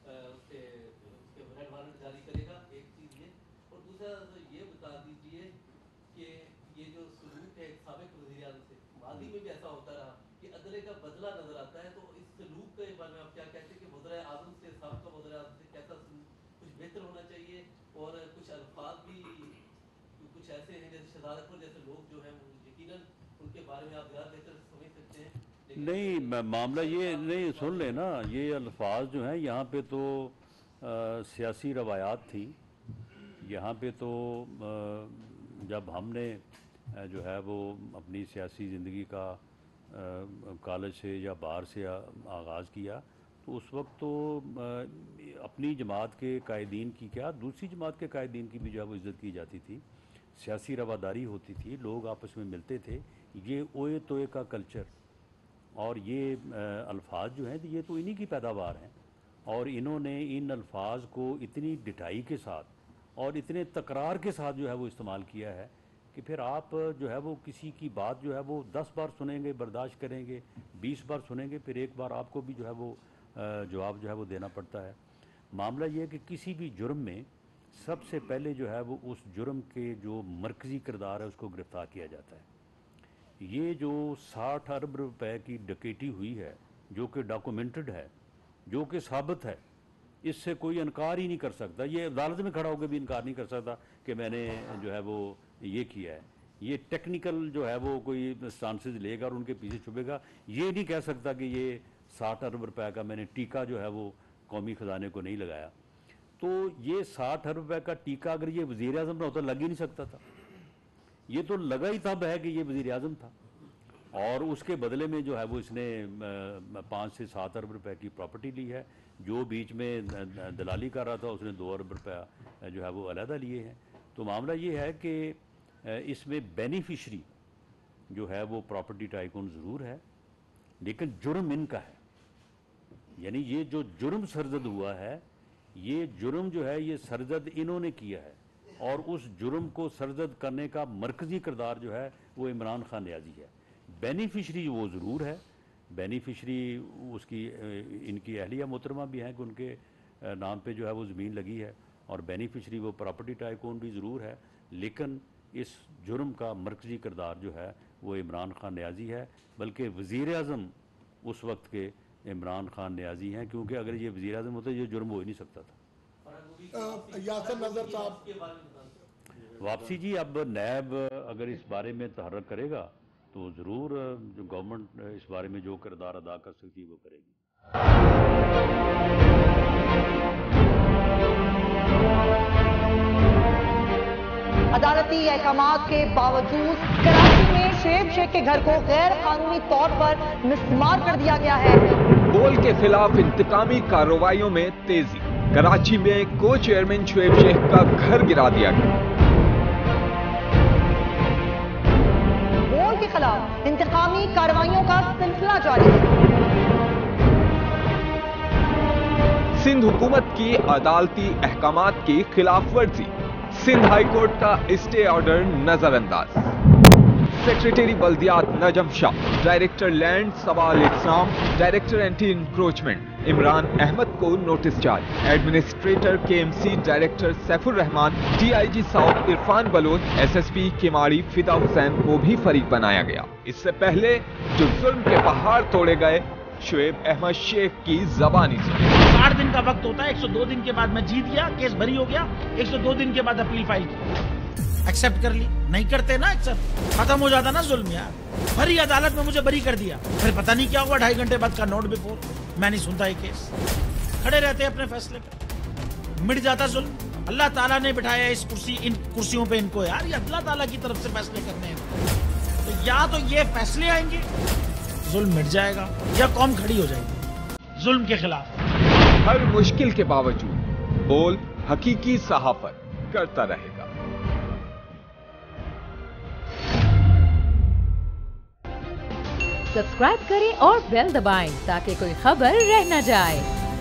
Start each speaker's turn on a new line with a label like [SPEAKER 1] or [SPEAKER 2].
[SPEAKER 1] اس کے red warrant جاری کرے گا، ایک چیز یہ. اور دوسرا یہ بتا دیجیے کہ یہ جو سلوک ہے سابق وزیر اعظم سے ماضی میں بھی ایسا ہوتا رہا کہ ادلے کا بدلہ نظر آتا ہے، تو اس سلوک کے بارے میں آپ کیا کہتے ہیں کہ وزیر اعظم سے سابقہ وزیر اعظم سے کیسا سلوک کچھ بہتر ہونا چاہیے؟ اور کچھ الفاظ بھی کچھ ایسے ہیں جیسے شہزادہ پور جیسے لوگ جو ہیں یقیناً ان کے بارے میں آپ زیادہ بہتر سمجھ سکتے ہیں.
[SPEAKER 2] نہیں معاملہ یہ نہیں، سن لیں نا، یہ الفاظ جو ہیں یہاں پہ تو سیاسی روایات تھیں. یہاں پہ تو جب ہم نے جو ہے وہ اپنی سیاسی زندگی کا کالج سے یا باہر سے آغاز کیا تو اس وقت تو اپنی جماعت کے قائدین کی کیا دوسری جماعت کے قائدین کی بھی جو ہے وہ عزت کی جاتی تھی، سیاسی رواداری ہوتی تھی، لوگ آپس میں ملتے تھے. یہ اوئے توئے کا کلچر اور یہ الفاظ جو ہیں یہ تو انہی کی پیداوار ہیں، اور انہوں نے ان الفاظ کو اتنی ڈٹائی کے ساتھ اور اتنے تکرار کے ساتھ جو ہے وہ استعمال کیا ہے کہ پھر آپ جو ہے وہ کسی کی بات جو ہے وہ 10 بار سنیں گے برداشت کریں گے، 20 بار سنیں گے، پھر ایک بار آپ کو بھی جو ہے وہ جواب جو ہے وہ دینا پڑتا ہے. معاملہ یہ ہے کہ کسی بھی جرم میں سب سے پہلے جو ہے وہ اس جرم کے جو مرکزی کردار ہے اس کو گرفتار کیا جاتا ہے. یہ جو 60 ارب روپے کی ڈکیٹی ہوئی ہے جو کہ ڈاکومنٹڈ ہے، جو کہ ثابت ہے، اس سے کوئی انکار ہی نہیں کر سکتا. یہ عدالت میں کھڑا ہو کے بھی انکار نہیں کر سکتا کہ میں نے جو ہے وہ یہ کیا ہے. یہ ٹیکنیکل جو ہے وہ کوئی سٹانسز لے گا اور ان کے پیچھے چھپے گا، یہ نہیں کہہ سکتا کہ یہ 60 ارب روپے کا میں نے ٹیکہ جو ہے وہ قومی خزانے کو نہیں لگایا. تو یہ 60 ارب روپے کا ٹیکہ اگر یہ وزیر اعظم نہ ہوتا لگ ہی نہیں سکتا تھا. یہ تو لگا ہی تب ہے کہ یہ وزیر اعظم تھا، اور اس کے بدلے میں جو ہے وہ اس نے 5 سے 7 ارب روپے کی پراپرٹی لی ہے. جو بیچ میں دلالی کر رہا تھا اس نے 2 ارب روپے جو ہے وہ علیحدہ لیے ہیں. تو معاملہ یہ ہے کہ اس میں بینیفیشری جو ہے وہ پراپرٹی ٹائکون ضرور ہے، لیکن جرم ان کا ہے. یعنی یہ جو جرم سرزد ہوا ہے، یہ جرم جو ہے یہ سرزد انہوں نے کیا ہے، اور اس جرم کو سرزد کرنے کا مرکزی کردار جو ہے وہ عمران خان نیازی ہے. بینیفیشری وہ ضرور ہے، بینیفیشری اس کی ان کی اہلیہ محترمہ بھی ہیں کہ ان کے نام پہ جو ہے وہ زمین لگی ہے، اور بینیفیشری وہ پراپرٹی ٹائکون بھی ضرور ہے، لیکن اس جرم کا مرکزی کردار جو ہے وہ عمران خان نیازی ہے. بلکہ وزیر اعظم اس وقت کے عمران خان نیازی ہیں، کیونکہ اگر یہ وزیر اعظم ہوتا یہ جرم ہو ہی نہیں سکتا تھا.
[SPEAKER 3] یاسر نظر صاحب،
[SPEAKER 2] واپسی جی اب نیب اگر اس بارے میں تحرک کرے گا تو ضرور جو گورنمنٹ اس بارے میں جو کردار ادا کر سکتی ہے وہ کرے گی.
[SPEAKER 4] عدالتی احکامات کے باوجود کراچی میں شعیب شیخ کے گھر کو غیر قانونی طور پر مسمار کر دیا گیا ہے.
[SPEAKER 5] بول کے خلاف انتقامی کارروائیوں میں تیزی. کراچی میں کو چیئرمین شعیب شیخ کا گھر گرا دیا گیا.
[SPEAKER 4] بول کے خلاف انتقامی کارروائیوں کا سلسلہ جاری ہے.
[SPEAKER 5] سندھ حکومت کی عدالتی احکامات کی خلاف ورزی. سندھ ہائی کورٹ کا اسٹے آرڈر نظر انداز. سیکریٹری بلدیات نجم شاہ، ڈائریکٹر لینڈ سوال اقسام، director anti encroachment Imran Ahmed کو نوٹس جاری. Administrator K M C director Saif ur Rehman, D I G South Irfan Baloch, S S P Keamari Fida Hussain کو بھی فریق بنایا گیا. اس سے پہلے جو ظلم کے پہاڑ توڑے گئے، شعیب احمد شیخ کی زبانی سے.
[SPEAKER 6] 60 دن کا وقت ہوتا ہے، 102 دن کے بعد میں جیت گیا، کیس بری ہو گیا، 102 دن کے بعد اپیل فائل کی، ایکسپٹ کر لی. نہیں کرتے نا ایکسپٹ، ختم ہو جاتا نا ظلم یار. بھری عدالت میں مجھے بری کر دیا، پھر پتہ نہیں کیا ہوا 2.5 گھنٹے بعد کا نوٹ بیفور. میں نہیں سنتا یہ کیس، کھڑے رہتے اپنے فیصلے پہ، مٹ جاتا ظلم. اللہ تعالیٰ نے بٹھایا اس کرسی، ان کرسیوں پہ ان کو یار، یہ اللہ تعالیٰ کی طرف سے فیصلے کرنے ہیں. تو یا تو یہ فیصلے آئیں گے ظلم مٹ جائے گا، یا قوم کھڑی ہو جائے گی ظلم کے خلاف.
[SPEAKER 5] ہر مشکل کے باوجود بول حقیقی صحافت کرتا رہے گا.
[SPEAKER 7] سبسکرائب کریں اور بیل دبائیں تاکہ کوئی خبر رہ نہ جائے.